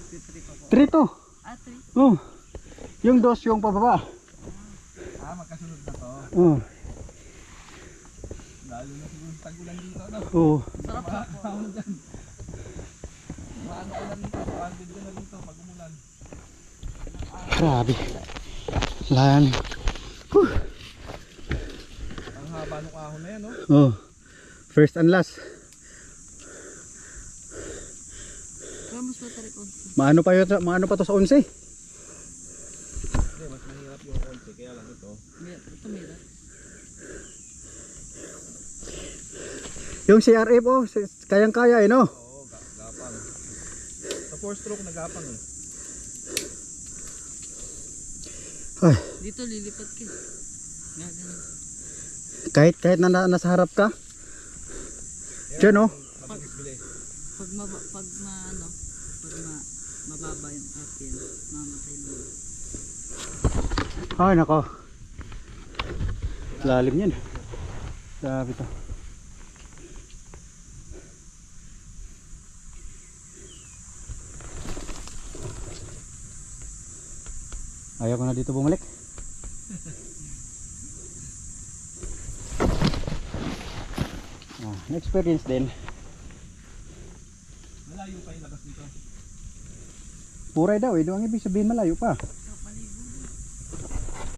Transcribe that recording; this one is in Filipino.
3 to. Ah, 3. Oh. Yung 2 yung pababa. Ah, magkasunod na to. Oh. Lalo na siguro sa tagulan dito, ano? Oh. Sarap sa po. Maano dyan. Maano ka na dito, stranded ka na dito pag umulan. Grabe. Lan. Ang haba ng ahon na yan, no? Oh. First and last. Pero mas matarik ko. Maano pa to sa 11? Hindi, mas mahirap yung konti, kaya lang ito. Ito meron. Yung CRF oh, kayang-kaya eh no? Oo, gapang. Sa 4-stroke nagapang eh. Ay, Dito lilipat ka. Ganun. kahit nasa harap ka. Diyan oh. Mabilis-bilis. Pag mababa yung atin, mamatay na. Ay nako. Lalim yan. Grabe to. Ayaw ko na dito bumalik. Na-experience din. Malayo pa yung labas nito. Puray daw eh. Doon ang ibig sabihin malayo pa.